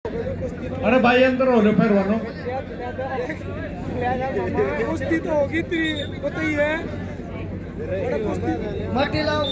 अरे भाई अंदर हो लो पहलवानों। कुश्ती तो होगी तेरी पता ही है। मट्टी लाओ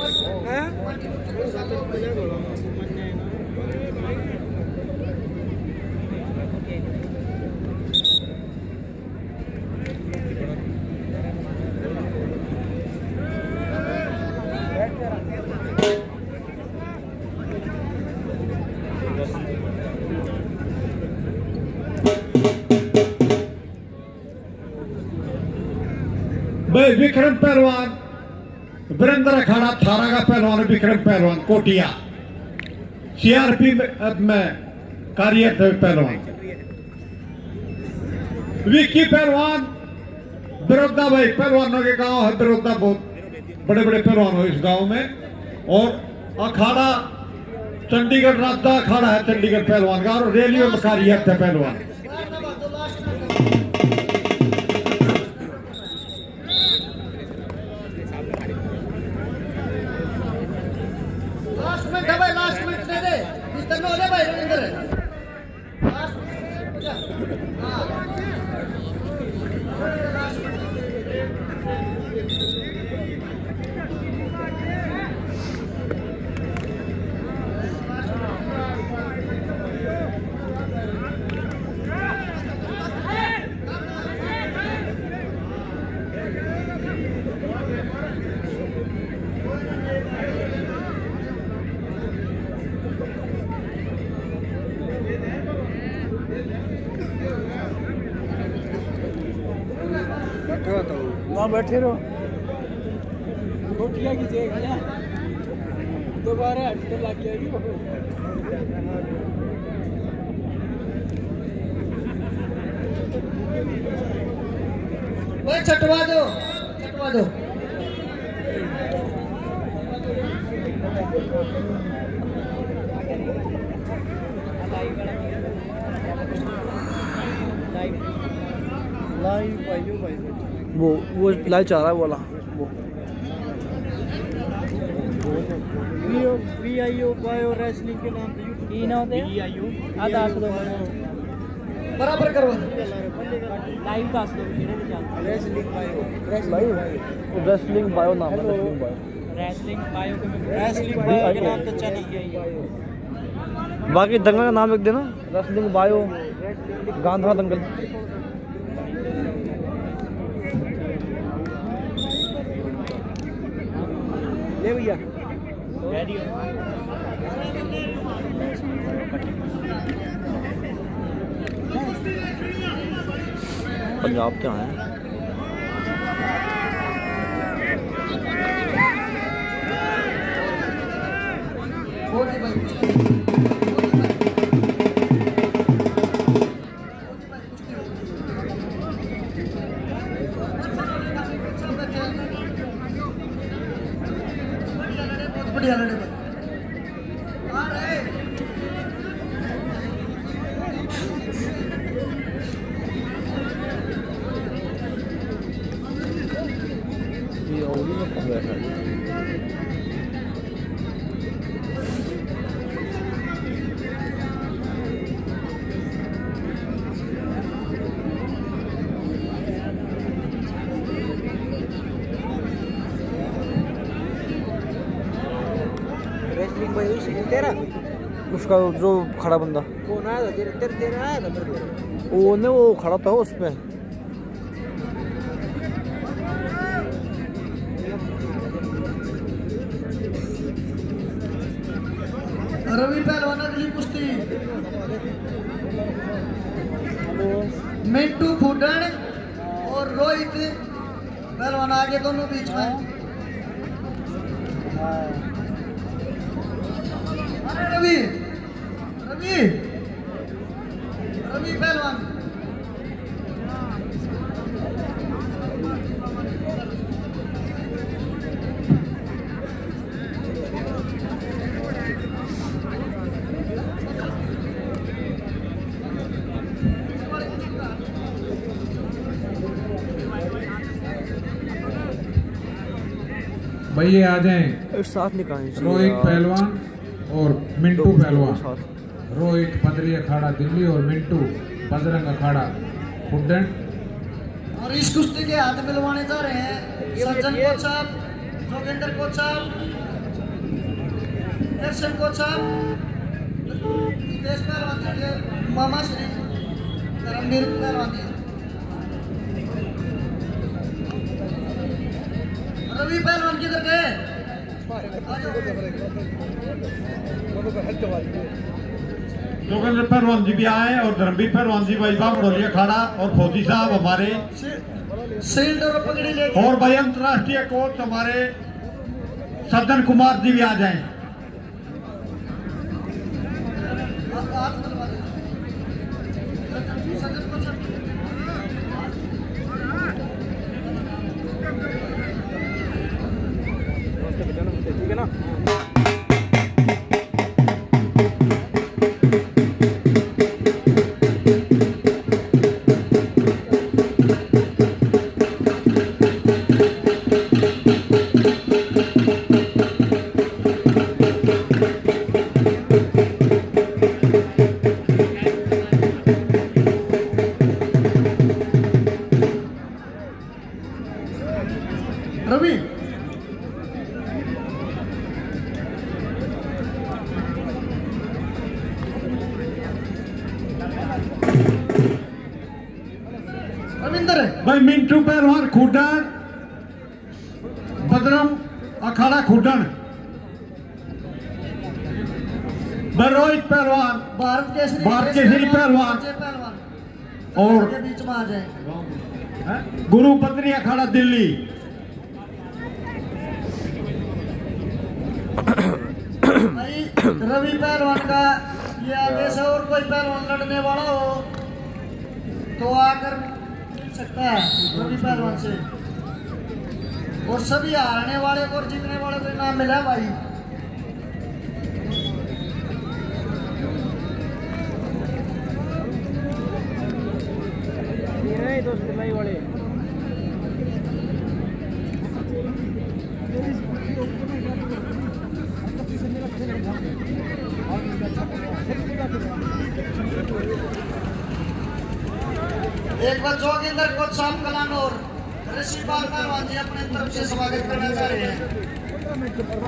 भाई विक्रम पहलवान वीरेंद्र अखाड़ा थारा का पहलवान विक्रम पहलवान कोटिया सीआरपी में कार्यरत पहलवान। विक्की पहलवान बिरोधा भाई पहलवानों के गांव है बिरोधा, बहुत बड़े बड़े पहलवान हो इस गांव में। और अखाड़ा चंडीगढ़ राधा अखाड़ा है चंडीगढ़ पहलवान का, और रेलवे में कार्यरत है पहलवान। वहाँ बैठे रहो रोटियाँ कीजिएगा ना, दोबारा हटने लग जाएगी। वो छटवा दो छटवा दो। वो लाइव चाह रहा है वाला वो VIO बायो रेसलिंग के नाम पे ई ना होते VIO आधा दो बराबर करो लाइव पास दो रेसलिंग बायो नाम है रेसलिंग बायो के नाम तो चल ही गया। बाकी दंगल का नाम लिख देना रेसलिंग बायो गांधा दंगल। ले भैया पंजाब क्या है बढ़िया लड़े तेरा उसका जो खड़ा बंदा कौन आया था तेरा आया था मेरे वो ने वो खड़ा था उसमें रवि पहलवान अगली कुश्ती मिंटू फूडन और रोहित पहलवान आगे दोनों बीच में। रवि रवि रवि पहलवान भैया आ जाएं एक साथ निकालनी चाहिए रोहित पहलवान और मिंटू पहलवान। रोहित पदरी अखाड़ा दिल्ली और मिंटू बजरंग अखाड़ा खुड्डन। और इस कुश्ती के हाथ मिलवाने जा रहे हैं सज्जन कोच साहब, जोगेंद्र कोच साहब, दर्शन कोच साहब, हितेश पहलवान जी, मामा श्री धर्मवीर पहलवान जी, रवि पहलवान किधर गए? जोगेंद्र पहलवान जी भी आए और धर्मवीर पहलवान जी भाई बामड़ोली अखाड़ा और फौजी साहब हमारे शील्ड और पगड़ी लेके, और भाई अंतर्राष्ट्रीय कोच हमारे सज्जन कुमार जी भी आ जाएं। ठीक है ना। रवि रविंदर भाई मिंटू पहलवान खुड्डन, बजरंग अखाड़ा खुड्डन, भाई रोहित पहलवान, भारत केसरी पहलवान और के बीच में आ जाए गुरु पत्नी अखाड़ा दिल्ली। भाई रवि पहलवान का ये आदेश है, और कोई पहलवान लड़ने वाला हो तो आकर मिल सकता है रवि पहलवान से, और सभी हारने वाले को और जीतने वाले को इनाम मिला भाई। वाले एक बार जोगिंदर कोच साहब कलानौर ऋषिपाल पहलवान जी अपने तरफ से स्वागत करना चाह रहे हैं,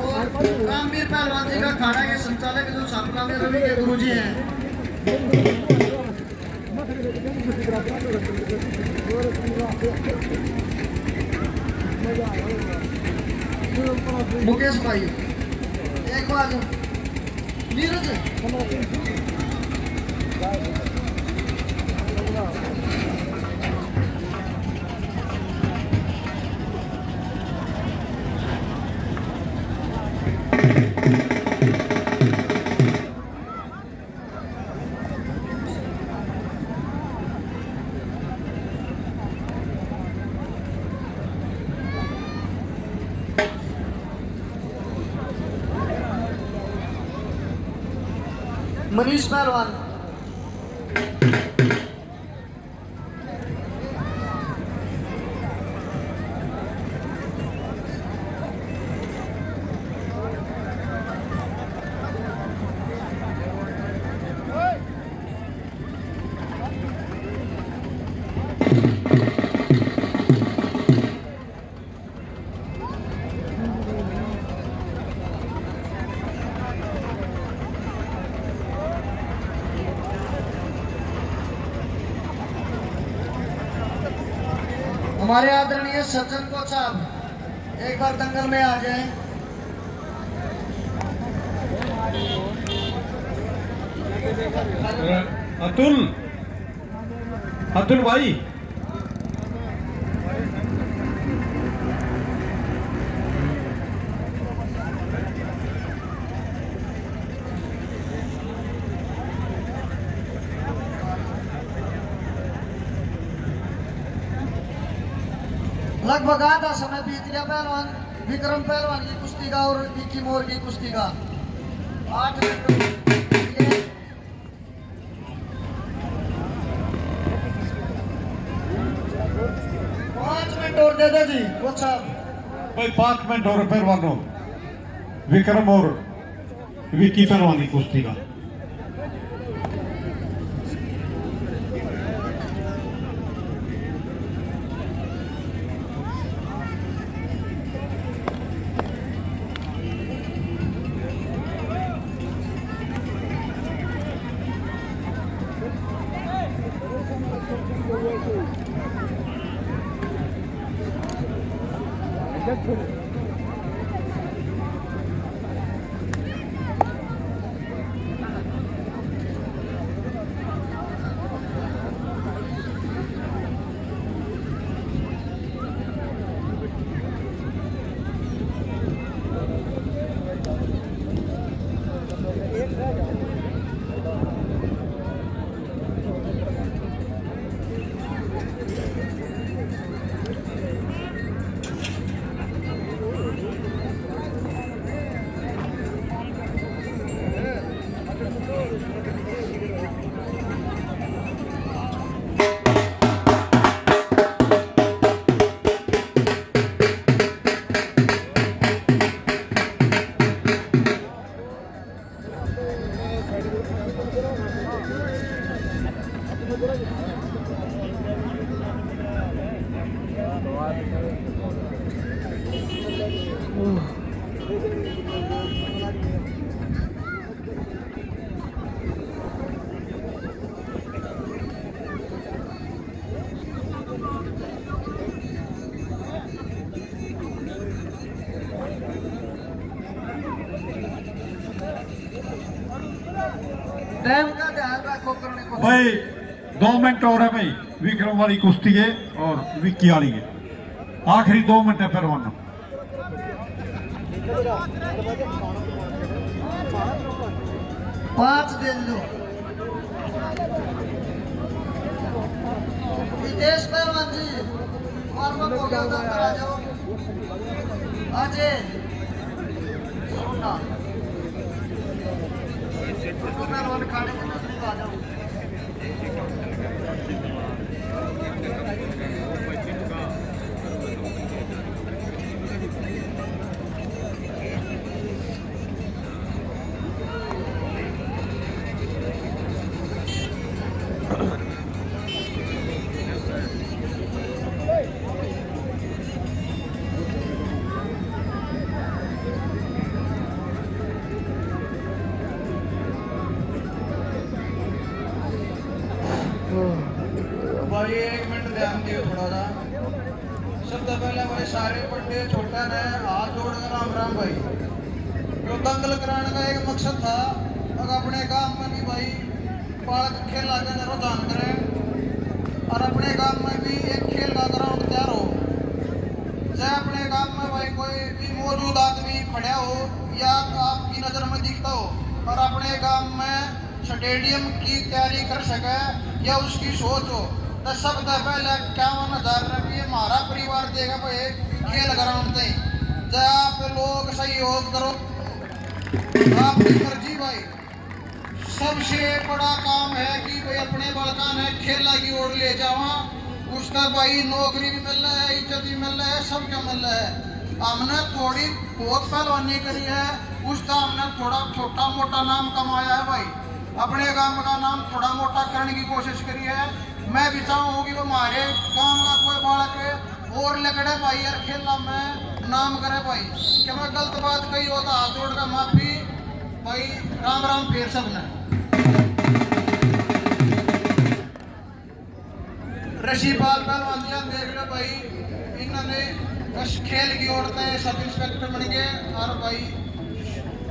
और रामवीर पहलवान जी का खाड़ा के संचालक जो सापला में रवि के गुरु जी हैं। मुकेश भाई एक बार नीरज मनीष पहलवान हमारे आदरणीय सज्जन कोच साहब एक बार दंगल में आ जाएं। अतुल भाई लगभग आधा समय बीत गया पहलवान विक्रम पहलवान की कुश्ती का और विक्की मोर की कुश्ती का। 8 मिनट और दे दो जी कोच साहब। भाई 5 मिनट और पहलवानों विक्रम और विक्की पहलवान की कुश्ती का। टाइम का ध्यान रखो करने को भाई 2 मिनट और है भाई। विक्रम वाली कुश्ती है और विक्की वाली है, आखिरी 2 मिनट है पहलवानों। 5 दिन लो विदेश पहलवान जी वार्म अप हो गया था, अंदर आ जाओ। अजय सोना पहलवान खाने के लिए आ जाओ। भाई 1 मिनट ध्यान दियो थोड़ा सा। सबसे पहले भाई सारे बड़े छोटा ने हाथ जोड़कर राम राम भाई। जो दंगल कराने का एक मकसद था, अगर अपने गांव में भी भाई बालक खेल आगे रुझान करें और अपने गांव में भी एक खेल का ग्राउंड तैयार हो। चाहे अपने गांव में भाई कोई भी मौजूद आदमी खड़ा हो या आपकी नजर में दिखता हो और अपने गांव में स्टेडियम की तैयारी कर सके या उसकी सोच हो, तो सबसे पहले 51,000 रुपये हमारा परिवार देगा भाई खेल ग्राउंड से। जब आप लोग सहयोग करो, आपकी मर्जी भाई। सबसे बड़ा काम है कि भाई अपने बड़का ने खेला की ओर ले जावा, उसका भाई नौकरी भी मिल रहा है, इज्जत भी मिल रहा है, सब क्या मिल रहा है। हमने थोड़ी बहुत पहलवानी करी है, उसका हमने थोड़ा छोटा मोटा नाम कमाया है भाई। अपने गांव का नाम थोड़ा मोटा करने की कोशिश करी है। मैं भी चाहूँ कि वो हमारे गांव का कोई बालक और लगड़े भाई यार खेला में नाम करे भाई। कि मैं गलत बात कही होता हाथ जोड़ कर माफी भाई। राम राम फेर सबने। ऋषिपाल पहलवान जी देख लो भाई, इन्होंने बस खेल की औरतें सब इंस्पेक्टर बन गए और भाई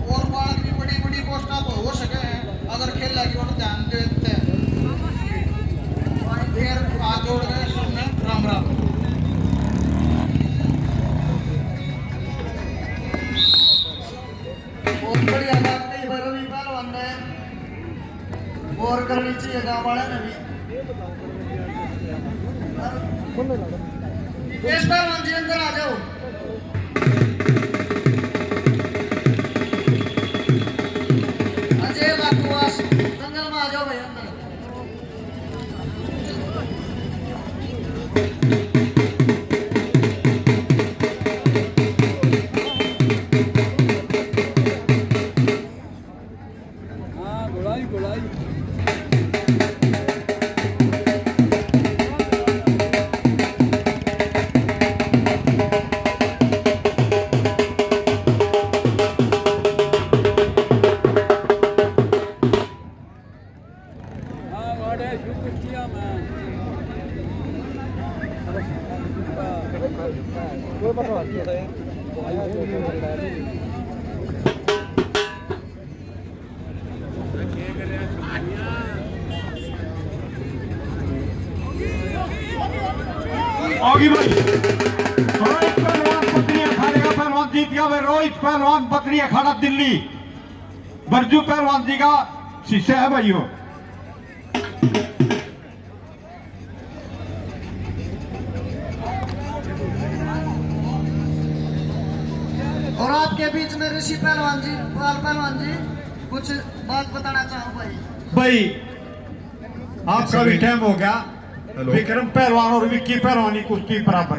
और बालक भी बड़ी बड़ी पोस्टा पर हो सके हैं अगर खेल की ओर ध्यान देते हैं। फिर हाथ जोड़ गए सबने राम राम। बहुत बढ़िया बात नहीं रवि पहलवान ने और करनी चाहिए गाँव वाले ने भी। इस पहलवान जी अंदर आ जाओ। अजय बाकुआस जंगल में आ जाओ भाई अंदर। आगे भाई रोहित पहलवान बकरी अखाड़े का पहलवान जीत गया। वे रोहित पहलवान बकरी अखाड़ा दिल्ली बरजू पहलवान जी का शिष्य है भाइयों। और आपके बीच में ऋषि पहलवान जी, पाल पहलवान जी, कुछ बात बताना चाहूँ भाई। आपका भी टाइम हो गया। विक्रम पहलवान और विक्की पहलवानी कुश्ती बराबर।